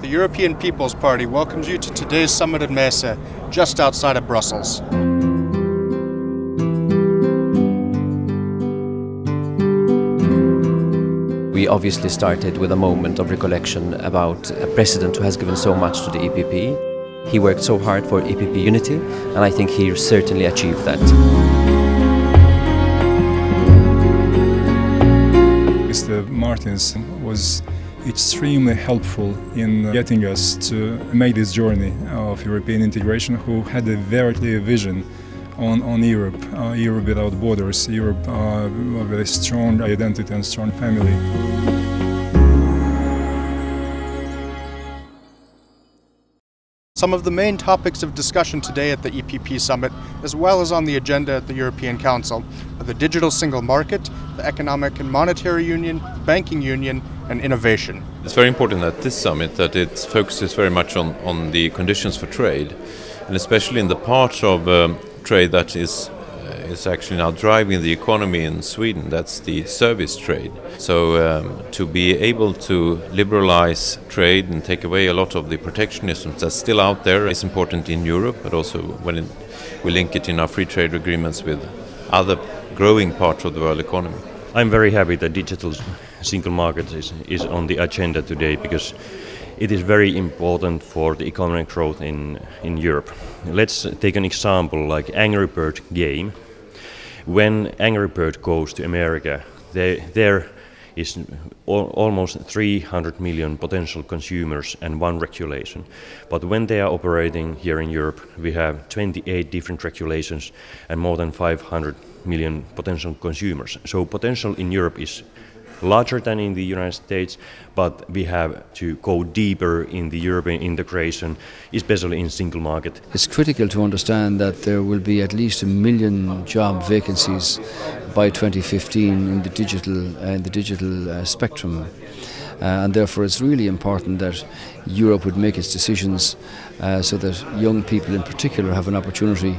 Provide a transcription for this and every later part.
The European People's Party welcomes you to today's summit in Messe, just outside of Brussels. We obviously started with a moment of recollection about a president who has given so much to the EPP. He worked so hard for EPP unity, and I think he certainly achieved that. Mr. Martens was extremely helpful in getting us to make this journey of European integration, who had a very clear vision on Europe, Europe without borders, Europe with a strong identity and strong family. Some of the main topics of discussion today at the EPP Summit, as well as on the agenda at the European Council, are the digital single market, the economic and monetary union, banking union, and innovation. It's very important at this summit that it focuses very much on the conditions for trade, and especially in the part of trade that is actually now driving the economy in Sweden. That's the service trade. So to be able to liberalize trade and take away a lot of the protectionism that's still out there is important in Europe, but also when we link it in our free trade agreements with other growing parts of the world economy. I'm very happy that digital single market is on the agenda today, because it is very important for the economic growth in Europe. Let's take an example like Angry Bird game. When Angry Bird goes to America, there is almost 300 million potential consumers and one regulation. But when they are operating here in Europe, we have 28 different regulations and more than 500 million potential consumers. So potential in Europe is larger than in the United States, but we have to go deeper in the European integration, especially in single market. It's critical to understand that there will be at least 1 million job vacancies by 2015 in the digital spectrum. And therefore it's really important that Europe would make its decisions so that young people in particular have an opportunity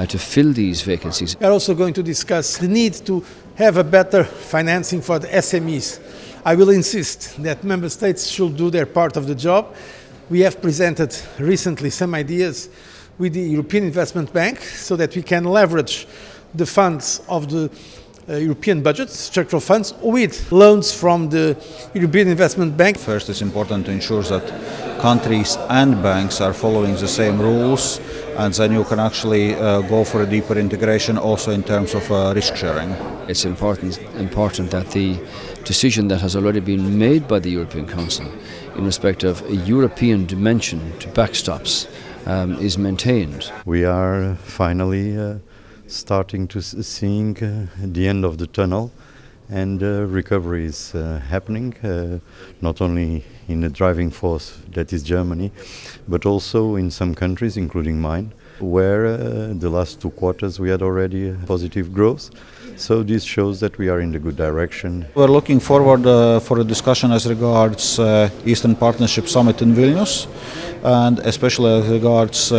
to fill these vacancies. We are also going to discuss the need to have a better financing for the SMEs. I will insist that member states should do their part of the job. We have presented recently some ideas with the European Investment Bank so that we can leverage the funds of the European budget, structural funds, with loans from the European Investment Bank. First, it's important to ensure that countries and banks are following the same rules, and then you can actually go for a deeper integration also in terms of risk sharing. It's important that the decision that has already been made by the European Council in respect of a European dimension to backstops is maintained. We are finally starting to seeing the end of the tunnel, and recovery is happening, not only in the driving force that is Germany, but also in some countries, including mine, where the last 2 quarters we had already positive growth. So this shows that we are in the good direction. We're looking forward for a discussion as regards Eastern Partnership Summit in Vilnius, and especially as regards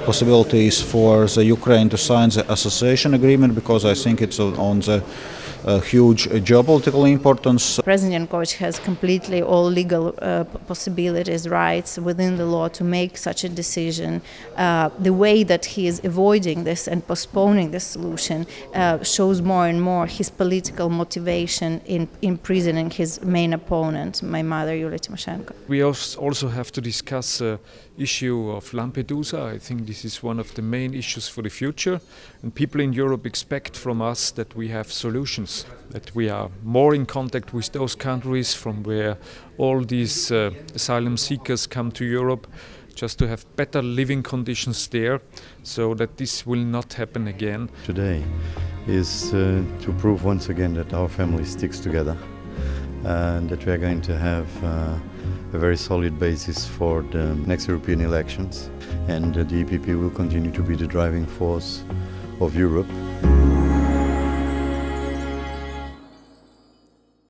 possibilities for the Ukraine to sign the association agreement, because I think it's on the huge geopolitical importance. President Yanukovych has completely all legal possibilities, rights within the law to make such a decision. The way that he is avoiding this and postponing the solution shows more and more his political motivation in imprisoning his main opponent, my mother, Yulia Tymoshenko. We also have to discuss the issue of Lampedusa. I think this is one of the main issues for the future, and people in Europe expect from us that we have solutions, that we are more in contact with those countries from where all these asylum seekers come to Europe, just to have better living conditions there, so that this will not happen again. Today is to prove once again that our family sticks together, and that we are going to have a very solid basis for the next European elections, and the EPP will continue to be the driving force of Europe.